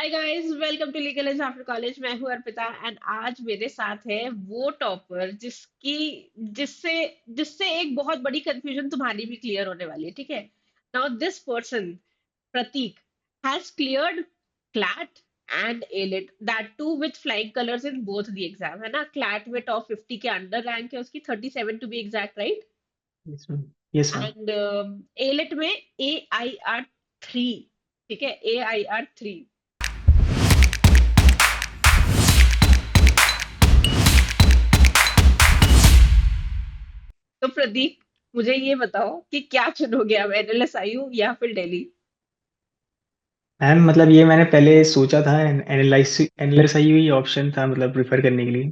Hi guys, welcome to legal edge after college. मैं हूं Arpita and आज मेरे साथ है वो टॉपर जिससे जिससे एक बहुत बड़ी कंफ्यूजन तुम्हारी भी क्लियर होने वाली है। ठीक है, now this person Pratik has cleared CLAT and AILET, that too with flying colours in both the exam. है ना, क्लैट में टॉप 50 के अंडर रैंक है उसकी, 37 to be exact, right? Yes ma'am. Yes ma'am. And AILET में AIR 3। ठीक है, AIR 3। तो प्रदीप, मुझे ये बताओ कि क्या चुनोगे अब, NLSIU या फिर दिल्ली? मैम मतलब ये मैंने पहले सोचा था, एनालिस ही हुई ऑप्शन था मतलब प्रिफर करने के लिए।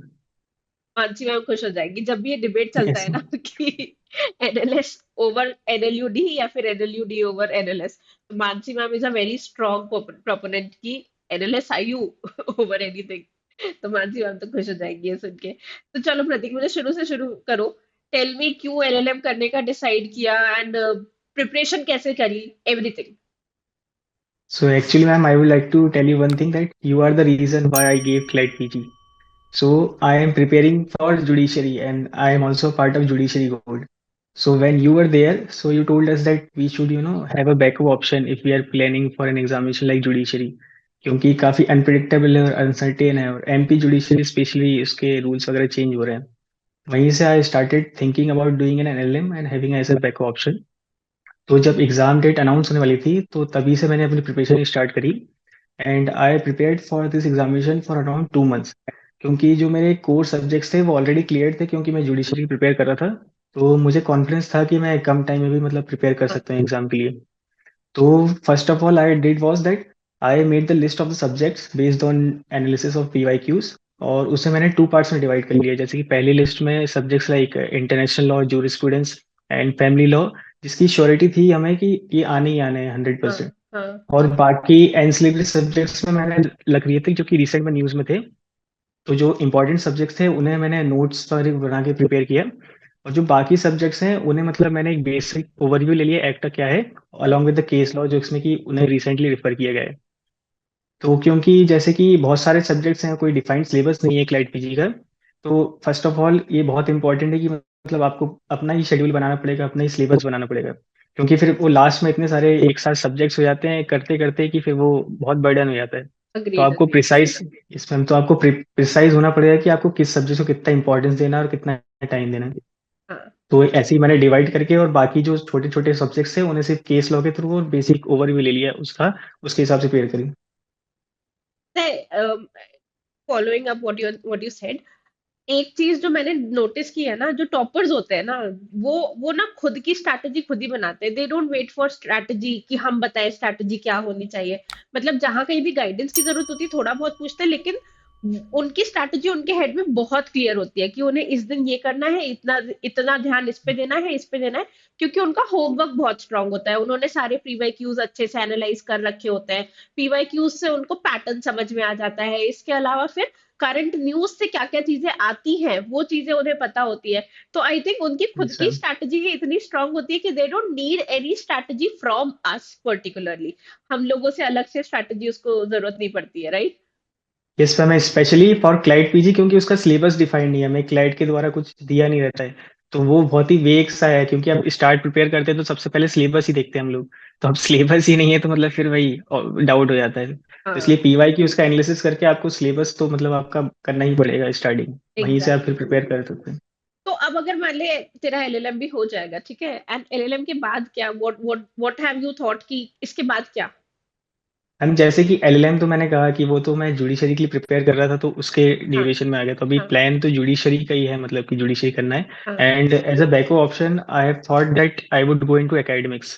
मानसी मैम खुश हो जाएगी जब भी ये डिबेट चलता यस है ना कि NLS ओवर NLUD या फिर NLUD ओवर NLS, तो Mansi ma'am is a very strong proponent की NLSIU ओवर एनीथिंग। तो मानसी मैम तो खुश हो जाएगी ये सुन के। तो चलो प्रतीक, मुझे शुरू से शुरू करो। टेल मी, क्यों LLM करने का डिसाइड किया एंड प्रिपरेशन कैसे करी, everything. So actually ma'am I would like to tell you one thing that you are the reason why I gave CLAT PG. So I am preparing for judiciary and I am also part of judiciary board. So when you were there, so you told us that we should, have a backup option if we are planning for an examination like judiciary. क्योंकि काफी unpredictable है और uncertain है और MP judiciary specially उसके rules वगैरह change हो रहे हैं. वहीं से I started thinking about doing an LLM and having as a backup option. तो जब एग्जाम डेट अनाउंस होने वाली थी तो तभी से मैंने अपनी प्रिपरेशन स्टार्ट करी. And I prepared for this examination for around 2 months. क्योंकि जो मेरे कोर सब्जेक्ट्स थे वो ऑलरेडी क्लियर थे क्योंकि मैं जुडिशरी प्रिपेयर कर रहा था. तो मुझे कॉन्फिडेंस था कि मैं कम टाइम में भी मतलब प्रिपेयर कर सकता हूँ एग्जाम के लिए. तो first of all I did was that I made the list of the subjects based on analysis of PYQs. और उसे मैंने 2 पार्ट्स में डिवाइड कर लिया. जैसे कि पहली लिस्ट में subjects like international law, jurisprudence and family law, जिसकी श्योरिटी थी हमें कि ये आने ही आने हैं हंड्रेड हाँ, परसेंट. हाँ। और बाकी एंसिलरी सब्जेक्ट्स में मैंने लग रही थी जो कि रिसेंट में न्यूज़ में थे. तो जो इंपॉर्टेंट सब्जेक्ट्स थे उन्हें मैंने नोट्स पर बना के प्रिपेयर किया. और जो बाकी सब्जेक्ट्स हैं उन्हें मतलब मैंने एक बेसिक ओवरव्यू ले लिया एक्ट क्या है, along with the case law जो इसमें कि उन्हें रिसेंटली रेफर किया गया है. तो क्योंकि जैसे कि बहुत सारे सब्जेक्ट्स हैं, कोई डिफाइंड सिलेबस नहीं है क्लाइट पीजी का. तो फर्स्ट ऑफ ऑल ये बहुत इंपॉर्टेंट है कि मतलब आपको अपना ही शेड्यूल बनाना पड़ेगा, अपना ही सिलेबस बनाना पड़ेगा. क्योंकि फिर वो लास्ट में इतने सारे एक साथ सब्जेक्ट्स हो जाते हैं करते करते कि फिर वो बहुत बर्डन हो जाता है. तो अग्रीड, आपको अग्रीड। प्रिसाइज इसमें तो आपको प्रिसाइज होना पड़ेगा कि आपको किस सब्जेक्ट को कितना इंपॉर्टेंस देना है और कितना टाइम देना है. हाँ। तो ऐसे ही मैंने डिवाइड करके और बाकी जो छोटे छोटे सब्जेक्ट्स है उन्हें सिर्फ केस लॉ के थ्रू और बेसिक ओवरव्यू ले लिया उसका, उसके हिसाब से प्रिपेयर करी. Following up what you said, एक चीज जो मैंने नोटिस की है ना, जो टॉपर्स होते हैं ना, वो ना खुद की स्ट्रैटेजी खुद ही बनाते हैं। They don't wait for strategy कि हम बताएं स्ट्रैटेजी क्या होनी चाहिए। मतलब जहां कहीं भी गाइडेंस की जरूरत होती है थोड़ा बहुत पूछते हैं, लेकिन उनकी स्ट्रैटेजी उनके हेड में बहुत क्लियर होती है कि उन्हें इस दिन ये करना है, इतना इतना ध्यान इस पे देना है, इस पे देना है। क्योंकि उनका होमवर्क बहुत स्ट्रांग होता है, उन्होंने सारे प्रीवाईक्यूज अच्छे से एनालाइज कर रखे होते हैं। पीवाईक्यूज से उनको पैटर्न समझ में आ जाता है। इसके अलावा फिर करंट न्यूज से क्या क्या चीजें आती हैं वो चीजें उन्हें पता होती है। तो आई थिंक उनकी खुद यस की मैम. स्ट्रैटेजी ही इतनी स्ट्रांग होती है कि they don't need any strategy from us particularly. हम लोगों से अलग से स्ट्रैटेजी उसको जरूरत नहीं पड़ती है, right? Yes ma'am, specially for client PG क्योंकि उसका सिलेबस डिफाइंड नहीं है, हमें क्लाइट के द्वारा कुछ दिया नहीं रहता है. तो वो बहुत ही वेग सा है क्योंकि अब स्टार्ट प्रिपेयर करते हैं तो सबसे पहले सिलेबस ही देखते हैं हम लोग. तो अब सिलेबस ही नहीं है तो मतलब फिर वही डाउट हो जाता है. तो इसलिए हाँ, पीवाई की उसका एनालिसिस करके आपको सिलेबस तो मतलब आपका करना ही पड़ेगा स्टार्टिंग. वहीं से आप एग्जैक्टली। फिर प्रिपेयर कर सकते हैं. तो अब अगर मान ले तेरा LLM भी हो जाएगा, ठीक है, एंड LLM के बाद क्या, व्हाट हैव यू थॉट कि इसके बाद क्या? हम जैसे कि एलएलएम तो मैंने कहा कि वो तो मैं जुडिशरी के लिए प्रिपेयर कर रहा था तो उसके हाँ, ड्यूरेशन में आ गया. तो अभी हाँ, प्लान तो जुडिशरी का ही है, मतलब कि जुडिशरी करना है. हाँ। And as a backup option I have thought that I would go into academics.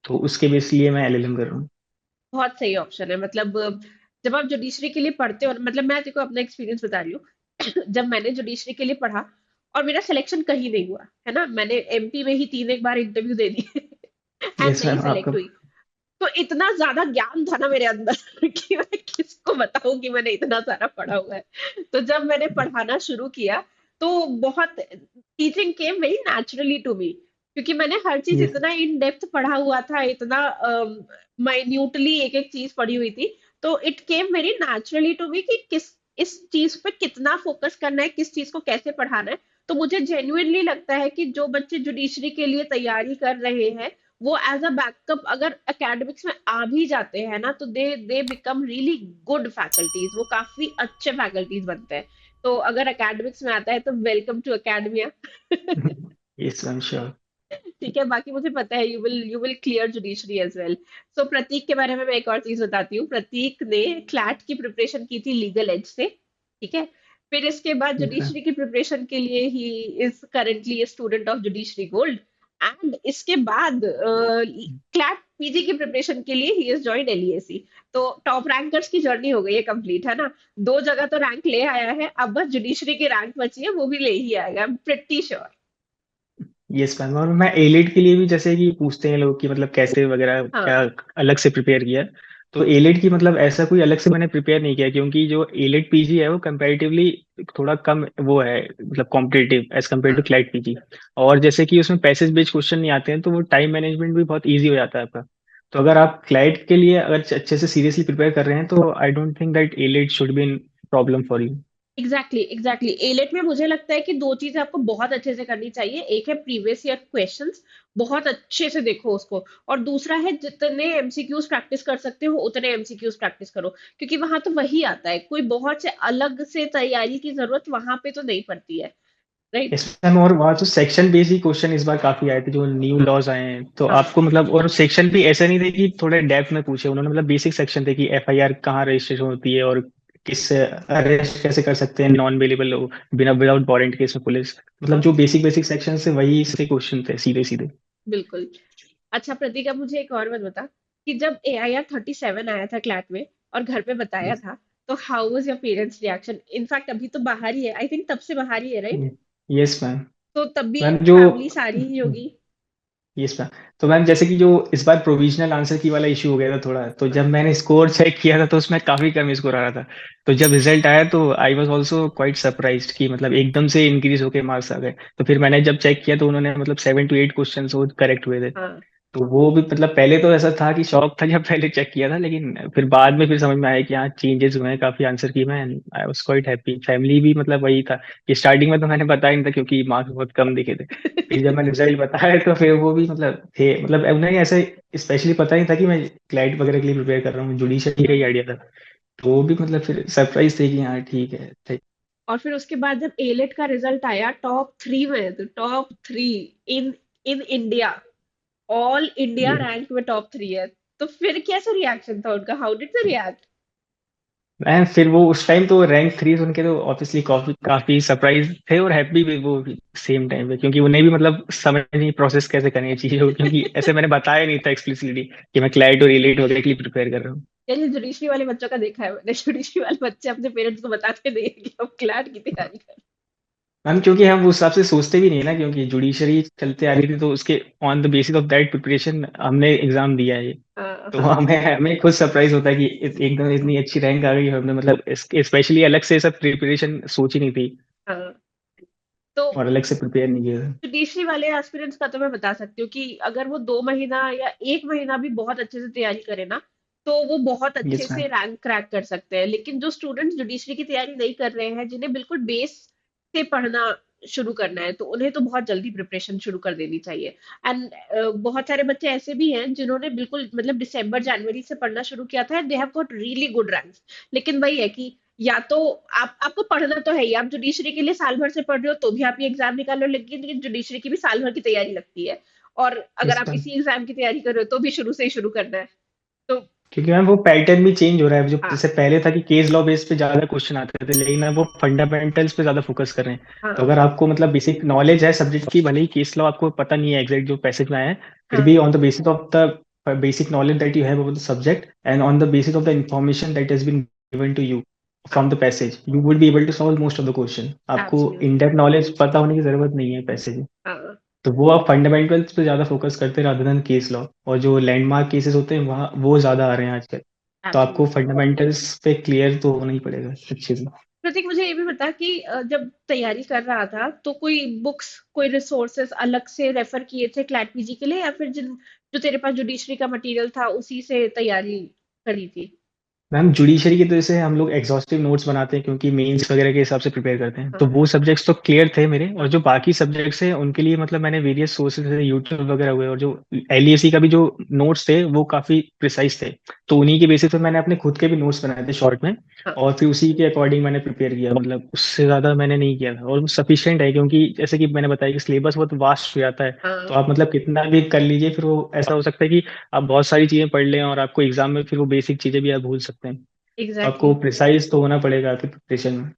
तो उसके बेस लिए मैं एलएलएम कर रहा हूँ. बहुत सही ऑप्शन है। मतलब जब आप जुडिशरी के लिए पढ़ते हो, मतलब मैं तेको अपना एक्सपीरियंस बता रही हूँ जब मैंने जुडिशरी के लिए पढ़ा और मेरा सिलेक्शन कहीं नहीं हुआ, है ना, मैंने MP में ही 3 एक बार इंटरव्यू दे दिए एंड यस नहीं मैम. आपका सेलेक्ट हुई। तो इतना ज्यादा ज्ञान था ना मेरे अंदर कि मैं किसको बताऊं कि मैंने इतना सारा पढ़ा हुआ है। तो जब मैंने पढ़ाना शुरू किया तो बहुत teaching came very naturally to me, क्योंकि मैंने हर चीज यस. इतना इन डेप्थ पढ़ा हुआ था, इतना माइन्यूटली एक एक चीज पढ़ी हुई थी। तो it came very naturally to me कि किस इस चीज पे कितना फोकस करना है, किस चीज को कैसे पढ़ाना है। तो मुझे जेन्युइनली लगता है कि जो बच्चे जुडिशरी के लिए तैयारी कर रहे हैं, वो एज अ बैकअप अगर एकेडमिक्स में आ भी जाते हैं ना, तो they become really good faculties, वो काफी अच्छे फैकल्टीज बनते हैं। तो अगर एकेडमिक्स में आता है तो welcome to academia. Yes, I'm sure. ठीक है, बाकी मुझे पता है you will clear judiciary as well. So Prateek के बारे में मैं एक और चीज बताती हूँ। प्रतीक ने क्लैट की प्रिपरेशन की थी लीगल एज से, ठीक है। फिर इसके बाद Yes, ma'am. जुडिशरी की प्रिपरेशन के लिए he is currently a student of judiciary gold. And इसके बाद क्लैट पीजी की प्रिपरेशन के लिए ही इज जॉइंड एलईएसी। तो टॉप रैंकर्स की जर्नी हो गई है कंप्लीट, है ना। दो जगह तो रैंक ले आया है, अब बस जुडिशरी की रैंक बची है, वो भी ले ही आएगा, I am pretty sure. Yes ma'am. और मैं एलेट के लिए भी जैसे कि पूछते हैं लोग कि मतलब कैसे वगैरह क्या हाँ। अलग से प्रिपेयर किया। तो एलेट की मतलब ऐसा कोई अलग से मैंने प्रिपेयर नहीं किया, क्योंकि जो एलेट पीजी है वो कंपैरेटिवली थोड़ा कम वो है, मतलब कॉम्पिटिटिव एज कम्पेयर टू हाँ, क्लैट पीजी। और जैसे कि उसमें पैसेज बेस्ड क्वेश्चन नहीं आते हैं, तो वो टाइम मैनेजमेंट भी बहुत ईजी हो जाता है आपका। तो अगर आप क्लैट के लिए अगर अच्छे से सीरियसली प्रिपेयर कर रहे हैं, तो I don't think that AILET should be in problem for you. Exactly exactly. AILET में मुझे लगता है कि दो चीजें आपको बहुत अच्छे से करनी चाहिए। एक है प्रीवियस ईयर क्वेश्चंस, बहुत अच्छे से देखो उसको। और दूसरा है जितने एमसीक्यूज प्रैक्टिस कर सकते हो उतने एमसीक्यूज प्रैक्टिस करो, क्योंकि वहां तो वही आता है, कोई बहुत से अलग से तैयारी की जरूरत वहां पे तो नहीं पड़ती है। राइट। इस टाइम और वहाँ तो सेक्शन बेस्ड ही क्वेश्चन इस बार काफी आए थे, जो न्यू लॉज आए हैं, तो हाँ आपको मतलब और सेक्शन भी ऐसे नहीं थे कि थोड़े डेप्थ में पूछे उन्होंने, मतलब बेसिक सेक्शन थे कि एफआईआर कहाँ रजिस्ट्रेशन होती है और किस अरेस्ट कैसे कर सकते हैं नॉन अवेलेबल लोग, बिना विदाउट वारंट केस में पुलिस। मतलब हाँ, जो बेसिक बेसिक सेक्शन से वही से क्वेश्चन थे सीधे सीधे। बिल्कुल। अच्छा प्रतीक, अब मुझे एक और बात बता कि जब AIR 37 आया था क्लैट में और घर पे बताया था, तो how was your parents reaction? In fact अभी तो बाहर ही है, आई थिंक तब से बाहर ही है, राइट। Yes ma'am. तो तब भी मैम जो फैमिली सारी ही होगी। Yes ma'am. तो मैम जैसे कि जो इस बार प्रोविजनल आंसर की वाला इशू हो गया था थोड़ा, तो हाँ जब मैंने स्कोर चेक किया था तो उसमें काफी कम स्कोर आ रहा था। तो जब रिजल्ट आया तो I was also quite surprised कि मतलब एकदम से इंक्रीज होके मार्क्स आ गए। तो फिर मैंने जब चेक किया तो उन्होंने मतलब 7 to 8 क्वेश्चन वो करेक्ट हुए थे। हाँ। तो वो भी मतलब पहले तो ऐसा था कि शौक था जब पहले चेक किया था, लेकिन फिर बाद में फिर समझ में आया कि हाँ चेंजेस हुए हैं काफी आंसर की में। I was quite happy. Family भी मतलब वही था कि स्टार्टिंग में तो मैंने बताया नहीं था क्योंकि मार्क्स बहुत कम दिखे थे। फिर जब मैंने रिजल्ट बताया तो फिर वो भी मतलब थे, मतलब उन्हें ऐसे स्पेशली पता नहीं था कि मैं क्लाइंट वगैरह के लिए प्रिपेयर कर रहा हूँ, जुडिशरी का ही आइडिया था। तो वो भी मतलब फिर सरप्राइज थे कि हाँ ठीक है। और फिर उसके बाद जब एलेट का रिजल्ट आया टॉप 3 में, तो top 3 in in India, all India rank में टॉप 3 है। तो फिर कैसा रिएक्शन था उनका? How did they react? मैं फिर वो उस टाइम तो रैंक 3 सुन के तो ऑब्वियसली काफी काफी सरप्राइज थे और हैप्पी भी वो सेम टाइम पे, क्योंकि उन्हें भी मतलब समझ नहीं प्रोसेस कैसे करनी है चीजों को, क्योंकि ऐसे मैंने बताया नहीं था एक्सप्लिसिटली कि मैं क्लाइट और रिलेट वगैरह के लिए प्रिपेयर कर रहा हूँ। यानी जुडिशरी वाले बच्चों का देखा है मैंने, जुडिशरी वाले बच्चे अपने पेरेंट्स को बताते नहीं है कि हम क्लैट की तैयारी कर मैम क्योंकि हम उस हिसाब से सोचते भी नहीं ना, क्योंकि जुडिशरी चलते आ रही थी तो उसके on the basis of that रहे हैं। हमने एग्जाम दिया है ये। रहे हैं। हाँ तो हाँ हमें हमें खुद सरप्राइज होता है कि एकदम इतनी अच्छी रैंक आ गई, हमने मतलब स्पेशली अलग से सब प्रिपरेशन सोची नहीं थी हाँ। तो और अलग से प्रिपेयर नहीं किया था। जुडिशरी वाले एस्पिरेंट्स का तो मैं बता सकती हूँ कि अगर वो 2 महीना या 1 महीना भी बहुत अच्छे से तैयारी करे ना, तो वो बहुत अच्छे यस मैम। से रैंक क्रैक कर सकते हैं। लेकिन जो स्टूडेंट्स जुडिशरी की तैयारी नहीं कर रहे हैं, जिन्हें बिल्कुल बेस से पढ़ना शुरू करना है, तो उन्हें तो बहुत जल्दी प्रिपरेशन शुरू कर देनी चाहिए। एंड बहुत सारे बच्चे ऐसे भी हैं जिन्होंने बिल्कुल मतलब दिसंबर जनवरी से पढ़ना शुरू किया था, they have got really good ranks. लेकिन वही है कि या तो आपको पढ़ना तो है ही, आप जुडिशरी के लिए साल भर से पढ़ रहे हो तो भी आप ये एग्जाम निकालो, लेकिन जुडिशरी की भी साल भर की तैयारी लगती है। और अगर यस आप मैम। इसी एग्जाम की तैयारी कर रहे हो तो भी शुरू से ही शुरू करना है। तो क्योंकि मैम वो पैटर्न भी चेंज हो रहा है, जो हाँ जैसे पहले था कि केस लॉ बेस पे ज्यादा क्वेश्चन आते थे, लेकिन अब वो फंडामेंटल्स पे ज्यादा फोकस कर रहे हैं। तो हाँ अगर आपको मतलब बेसिक नॉलेज है सब्जेक्ट की, भले ही केस लॉ आपको पता नहीं है एग्जैक्ट जो पैसेज में आया है, फिर हाँ। भी on the basis of the basic knowledge that you have about the subject and on the basis of the information that has been given to you from the passage, you would be able to solve most of the question. आपको इन absolutely. Depth knowledge पता होने की जरूरत नहीं है passage. हाँ तो वो आप फंडामेंटल्स पे ज्यादा फोकस करते हैं रादर देन केस लॉ, और जो लैंडमार्क केसेस होते हैं वहाँ वो ज्यादा आ रहे हैं आजकल। तो आपको एब्सोल्युटली। फंडामेंटल्स पे क्लियर तो होना ही पड़ेगा अच्छे से। प्रतीक, मुझे ये भी बता कि जब तैयारी कर रहा था तो कोई बुक्स, कोई रिसोर्सेस अलग से रेफर किए थे क्लैट पीजी के लिए, या फिर जिन जो तेरे पास जुडिशरी का मटेरियल था उसी से तैयारी करी थी? मैम जुडिशरी की तो जैसे हम लोग एग्जॉस्टिव नोट्स बनाते हैं क्योंकि मेंस वगैरह के हिसाब से प्रिपेयर करते हैं, तो हाँ वो सब्जेक्ट्स तो क्लियर थे मेरे। और हाँ जो बाकी सब्जेक्ट्स हैं उनके लिए मतलब मैंने वेरियस सोर्सेज जैसे यूट्यूब वगैरह हुए, और जो एलईसी का भी जो नोट्स थे वो काफी प्रिसाइज थे। तो उन्हीं के बेसिस पे मैंने अपने खुद के भी नोट्स बनाए थे शॉर्ट में, हाँ। और फिर उसी के अकॉर्डिंग मैंने प्रिपेयर किया। मतलब उससे ज्यादा मैंने नहीं किया था, और सफिशिएंट है क्योंकि जैसे कि मैंने बताया कि सिलेबस बहुत वास्ट हो जाता है। तो हाँ आप मतलब कितना भी कर लीजिए, फिर वो ऐसा हो सकता है कि आप बहुत सारी चीजें पढ़ लें और आपको एग्जाम में फिर वो बेसिक चीजें भी आप भूल सकते हैं। तो एग्जैक्टली आपको exactly. प्रिसाइज तो होना पड़ेगा आपके प्रिपरेशन में,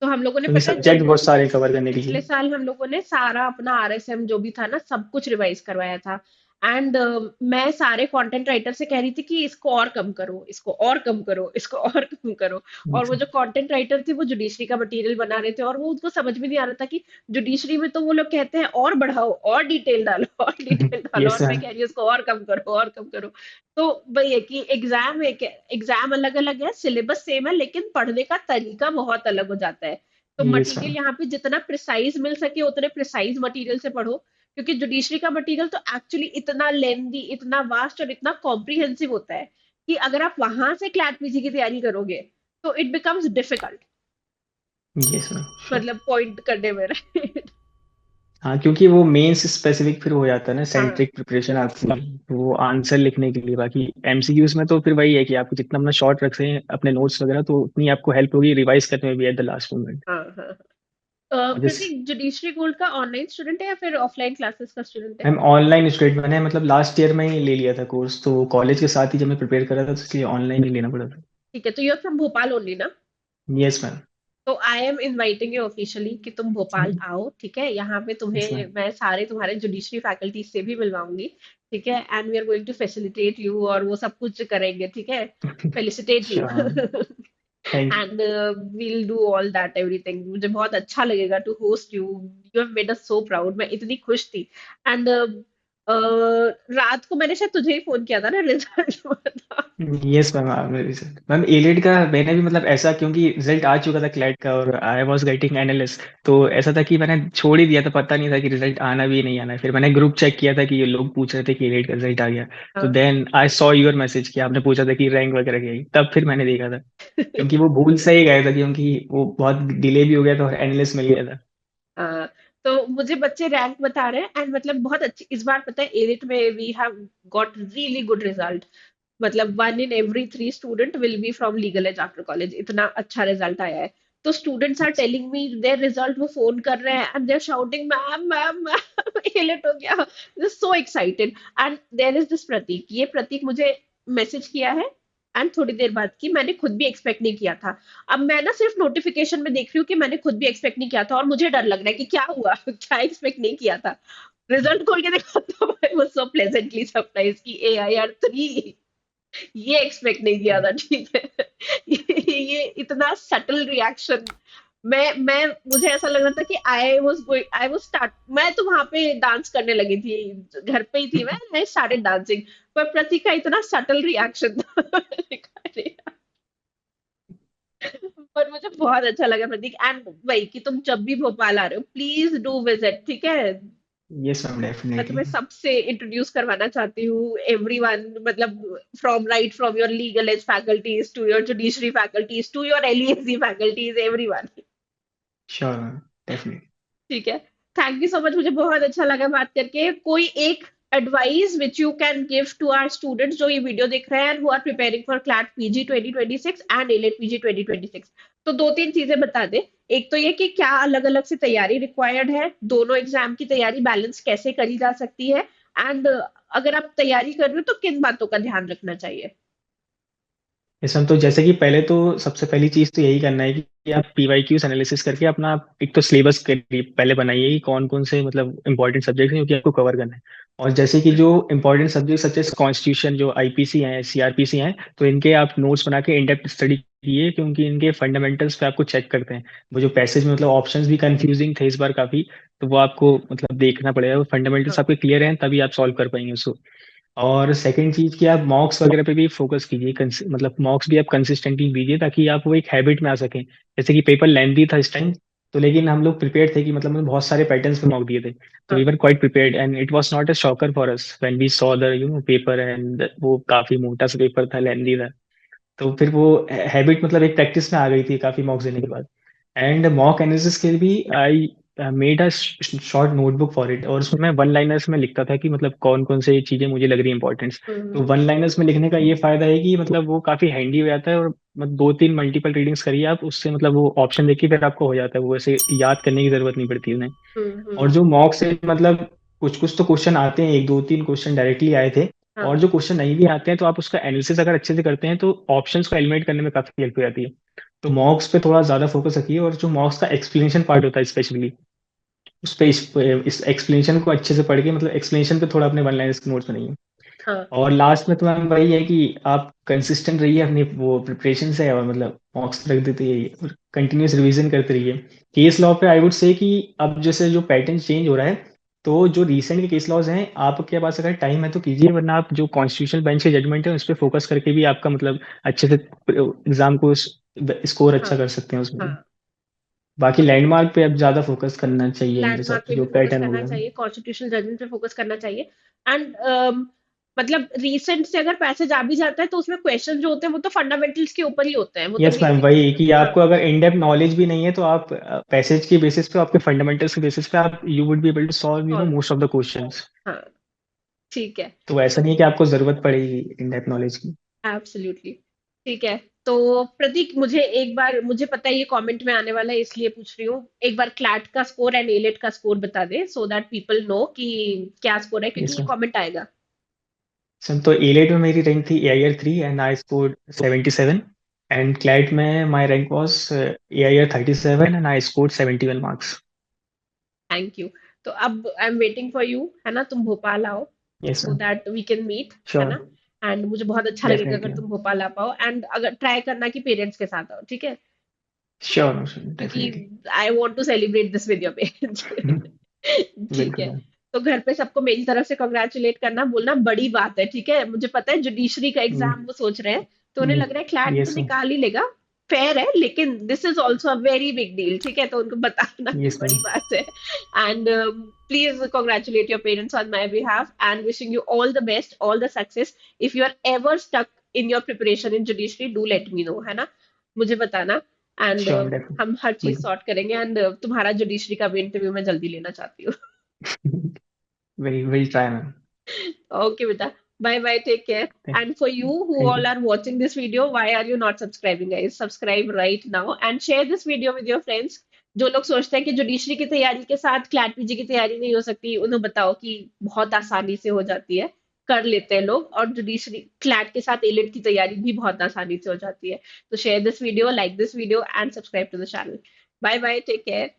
तो हम लोगों ने क्योंकि पता है जो सब्जेक्ट बहुत सारे कवर करने के पिछले लिए। साल हम लोगों ने सारा अपना आरएसएम जो भी था ना सब कुछ रिवाइज करवाया था। एंड मैं सारे कंटेंट राइटर से कह रही थी कि इसको और कम करो, इसको और कम करो, इसको और कम करो। और वो जो कंटेंट राइटर थे वो जुडिशरी का मटेरियल बना रहे थे, और वो उनको समझ में नहीं आ रहा था कि जुडिशरी में तो वो लोग कहते हैं और बढ़ाओ और डिटेल डालो और डिटेल डालो, यस और मैं मैम। कह रही हूँ उसको और कम करो और कम करो। तो वही है कि एग्जाम एक एग्जाम अलग अलग है, सिलेबस सेम है, लेकिन पढ़ने का तरीका बहुत अलग हो जाता है। तो यस मटेरियल मैम। यहाँ पे जितना प्रिसाइज मिल सके उतने प्रिसाइज मटेरियल से पढ़ो, क्योंकि जुडिशरी का मटेरियल तो एक्चुअली इतना लेंदी, इतना वास्ट और इतना कॉम्प्रिहेंसिव होता है कि अगर आप वहां से क्लैट पीजी की तैयारी करोगे तो it becomes difficult, yes ma'am sure. मतलब पॉइंट करने में right? हाँ, क्योंकि वो मेंस स्पेसिफिक फिर हो जाता है ना, हाँ सेंट्रिक प्रिपरेशन आपकी, वो आंसर लिखने के लिए। बाकी एमसीक्यूज में तो फिर वही है कि आप जितना अपना शॉर्ट रख सकें अपने नोट्स वगैरह, तो उतनी आपको हेल्प होगी रिवाइज करने में भी एट द लास्ट मोमेंट। हाँ हाँ हाँ। और जैसे प्रतीक जुडिशरी गोल्ड का ऑनलाइन स्टूडेंट है या फिर ऑफलाइन क्लासेस का स्टूडेंट है? मैम ऑनलाइन स्टूडेंट, मैंने मतलब लास्ट ईयर में ही ले लिया था कोर्स, तो कॉलेज के साथ ही जब मैं प्रिपेयर कर रहा था तो इसलिए ऑनलाइन ही लेना पड़ा था। ठीक है, तो यूर फ्रॉम भोपाल ओनली ना? Yes ma'am. तो I am inviting you officially कि तुम भोपाल आओ, ठीक है? यहाँ पे यस तुम्हें मैम। मैं सारे तुम्हारे जुडिशरी फैकल्टी से भी मिलवाऊंगी, ठीक है? And we are going to facilitate you, और वो सब कुछ करेंगे, ठीक है? Felicitate you sure. Thank you. And we'll do all that everything. मुझे बहुत अच्छा लगेगा to host you, you have made us so proud, मैं इतनी खुश थी। एंड रात को मैंने शायद तुझे ही फोन किया था ना रिजल्ट बता। यस मैम, मेरे रिजल्ट मैम एलिड का मैंने भी मतलब ऐसा, क्योंकि रिजल्ट आ चुका था क्लैट का और आई वाज गेटिंग एनालिस्ट, तो ऐसा था कि मैंने छोड़ ही दिया था, पता नहीं था कि रिजल्ट आना भी नहीं आना है। फिर मैंने ग्रुप चेक किया था कि ये लोग पूछ रहे थे कि एलिड का रिजल्ट आ गया, तो हाँ। Then I saw your message कि आपने पूछा था कि रैंक वगैरह क्या आई, तब फिर मैंने देखा था। क्योंकि वो भूल से ही गया था, क्योंकि वो बहुत डिले भी हो गया था और एनालिस्ट मिल गया था। हाँ, तो मुझे बच्चे रैंक बता रहे हैं, एंड मतलब बहुत अच्छी इस बार पता है एलिट में we have got really good result. मतलब 1 in every 3 student will be from legal edge after college, इतना अच्छा रिजल्ट आया है। तो students are telling me their result, वो फोन कर रहे हैं and they are shouting ma'am ma'am ma'am AILET हो गया, so excited. And there is this Prateek, ये प्रतीक मुझे मैसेज किया है एंड थोड़ी देर बाद कि मैंने खुद भी एक्सपेक्ट नहीं किया था। अब मैं ना सिर्फ नोटिफिकेशन में देख रही हूँ कि मैंने खुद भी एक्सपेक्ट नहीं किया था, और मुझे डर लग रहा है कि क्या हुआ क्या एक्सपेक्ट नहीं किया था। रिजल्ट खोल के देखा तो I was so pleasantly surprise कि AIR 3, ये एक्सपेक्ट नहीं किया था, ठीक है? ये इतना सटल रिएक्शन। मैं मुझे ऐसा लग रहा था कि आई वाज स्टार्ट, मैं तो वहां पे डांस करने लगी थी, घर पे ही थी मैं, आई स्टार्टेड डांसिंग। पर प्रतीक का इतना सटल रिएक्शन था पर मुझे बहुत अच्छा लगा प्रतीक। एंड वही कि तुम जब भी भोपाल आ रहे हो प्लीज डू विजिट, ठीक है? यस मैम मैं डेफिनेटली। तुम्हें सबसे इंट्रोड्यूस करवाना चाहती हूँ, एवरीवन, मतलब from your legal edge faculties to your judiciary faculties to your LESE faculties, everyone. Sure ma'am definitely. ठीक है, थैंक यू सो मच, मुझे बहुत अच्छा लगा बात करके। कोई एक advice which you can give to our students जो ये वीडियो देख रहे हैं, who are preparing for CLAT PG 2026 and AILET PG 2026? तो दो तीन चीजें बता दे। एक तो ये कि क्या अलग अलग से तैयारी रिक्वायर्ड है, दोनों एग्जाम की तैयारी बैलेंस कैसे करी जा सकती है, एंड अगर आप तैयारी कर रहे हो तो किन बातों का ध्यान रखना चाहिए? इसमें तो जैसे कि पहले तो सबसे पहली चीज तो यही करना है कि आप पीवाईक्यूज एनालिसिस करके अपना एक तो सिलेबस के लिए पहले बनाइए कि कौन कौन से मतलब इंपॉर्टेंट सब्जेक्ट हैं जो कि आपको कवर करना है। और जैसे कि जो important subject such as constitution, जो आईपीसी हैं, सीआरपीसी हैं, तो इनके आप नोट्स बना के इन डेप्थ स्टडी कीजिए, क्योंकि इनके फंडामेंटल्स पे आपको चेक करते हैं। वो जो पैसेज में मतलब ऑप्शंस भी कंफ्यूजिंग थे इस बार काफी, तो वो आपको मतलब देखना पड़ेगा, वो फंडामेंटल्स हाँ आपके क्लियर हैं तभी आप सॉल्व कर पाएंगे उसको। और सेकंड चीज कि आप मॉक्स वगैरह पे भी फोकस कीजिए, मतलब मॉक्स भी आप कंसिस्टेंटली दीजिए ताकि आप वो एक हैबिट में आ सकें। जैसे कि पेपर लेंथी था इस टाइम, तो लेकिन हम लोग प्रिपेयर्ड थे कि मतलब हमने बहुत सारे पैटर्न्स पे मॉक दिए थे, तो वी हाँ were quite prepared and it was not a shocker for us when we saw the paper, and वो काफी मोटा सा पेपर था, लेंथी था। तो फिर वो हैबिट मतलब एक प्रैक्टिस में आ गई थी काफी मॉक्स देने के बाद। एंड मॉक एनालिसिस के लिए भी I made a short notebook for it, और उसमें मैं वन लाइनर्स में लिखता था कि मतलब कौन कौन से चीजें मुझे लग रही इंपॉर्टेंस। तो हम्म वन लाइनर्स में लिखने का ये फायदा है कि मतलब वो काफी हैंडी हो जाता है, और मतलब दो तीन मल्टीपल रीडिंग्स करिए आप उससे, मतलब वो ऑप्शन देखिए फिर आपको हो जाता है, वो ऐसे याद करने की जरूरत नहीं पड़ती उन्हें। और हम्म। जो मॉक से मतलब कुछ कुछ तो क्वेश्चन आते हैं, एक दो तीन क्वेश्चन डायरेक्टली आए थे। और हाँ जो क्वेश्चन नहीं भी आते हैं तो आप उसका एनालिसिस अगर अच्छे से करते हैं तो ऑप्शंस को एलिमिनेट करने में काफी हेल्प हो जाती है। तो मॉक्स पे थोड़ा ज्यादा फोकस रखिए, और जो मॉक्स का एक्सप्लेनेशन पार्ट होता है स्पेशली उस पे इस एक्सप्लेनेशन को अच्छे से पढ़ के, मतलब एक्सप्लेनेशन पे थोड़ा अपने वन लाइनर्स के नोट्स बनाइए। हाँ और लास्ट में तो मैम वही है कि आप कंसिस्टेंट रहिए अपनी वो प्रिपरेशन से, और मतलब मॉक्स रख देते रहिए और कंटिन्यूस रिवीजन करते रहिए। केस लॉ पे आई वुड से कि अब जैसे जो पैटर्न चेंज हो रहा है, तो जो रिसेंट के केस लॉज हैं आपके पास अगर टाइम है तो कीजिए, वरना आप जो कॉन्स्टिट्यूशनल बेंच के जजमेंट है उस पर फोकस करके भी आपका मतलब अच्छे से एग्जाम को स्कोर अच्छा हाँ कर सकते हैं उसमें। हाँ। बाकी लैंडमार्क पे अब ज्यादा फोकस करना चाहिए मेरे हिसाब लैंडमार्क से, पे जो भी फोकस पैटर्न हो करना गया। चाहिए, कॉन्स्टिट्यूशनल जजमेंट पे फोकस करना चाहिए। एंड मतलब रीसेंट से अगर पैसेज आ भी जाता है तो उसमें क्वेश्चन जो होते हैं वो तो फंडामेंटल्स के ऊपर ही होते हैं, वो तो यस मैम, बेसिक। वही कि हाँ आपको अगर इन डेप्थ नॉलेज भी नहीं है तो आप पैसेज के बेसिस पे, आपके फंडामेंटल्स के बेसिस पे आप you would be able to solve solve. Most of the questions. हाँ ठीक है। तो ऐसा नहीं है कि आपको जरूरत पड़ेगी इन डेप्थ नॉलेज की। एब्सोल्युटली। ठीक है। तो प्रतीक, मुझे एक बार, मुझे पता है ये कमेंट में आने वाला है इसलिए पूछ रही हूँ, एक बार क्लैट का स्कोर एंड एलेट का स्कोर बता दे सो दैट पीपल नो कि क्या स्कोर है, क्योंकि यस ये मैम। कमेंट आएगा। सर तो एलेट में मेरी रैंक थी AIR 3 and I scored 77। And CLAT में my rank was AIR 37 and I scored 71 marks. Thank you. तो अब I am waiting for you, है ना, तुम भोपाल आओ yes so ma'am. That we can meet, है श्योर। ना। एंड मुझे बहुत अच्छा लगेगा अगर डेफिनेटली मैम। तुम भोपाल आ पाओ, एंड अगर ट्राई करना कि पेरेंट्स के साथ आओ, ठीक है, श्योर मैम, क्योंकि definitely. I want to celebrate this with your parents. ठीक बिल्कुल है। मैम। तो घर पे सबको मेरी तरफ से कॉन्ग्रेचुलेट करना, बोलना बड़ी बात है, ठीक है। मुझे पता है जुडिशरी का एग्जाम वो सोच रहे हैं, तो उन्हें लग रहा है क्लैट तो यस मैम। निकाल ही लेगा, फेयर है, लेकिन this is also a very big deal, ठीक है, तो उनको बताना कि यस बड़ी मैम। बात है। And please congratulate your parents on my behalf and wishing you all the best, all the success. If you are ever stuck in your preparation in judiciary, do let me know, है ना, मुझे बताना। And sure definitely. हम हर चीज बिल्कुल। Sort करेंगे, and तुम्हारा जुडिशरी का भी इंटरव्यू मैं जल्दी लेना चाहती हूँ। We'll try, ma'am. Okay, beta. Bye bye. Take care. Thank And for you who thank you. all are watching this video, why are you not subscribing, guys? Subscribe right now and share this video with your friends. जो लोग सोचते हैं कि judiciary की तैयारी के साथ CLAT PG की तैयारी नहीं हो सकती, उन्हें बताओ कि बहुत आसानी से हो जाती है, कर लेते हैं लोग, और जुडिशरी क्लैट के साथ एलिट की तैयारी भी बहुत आसानी से हो जाती है। तो share this video, like this video and subscribe to the channel. Bye bye, take care.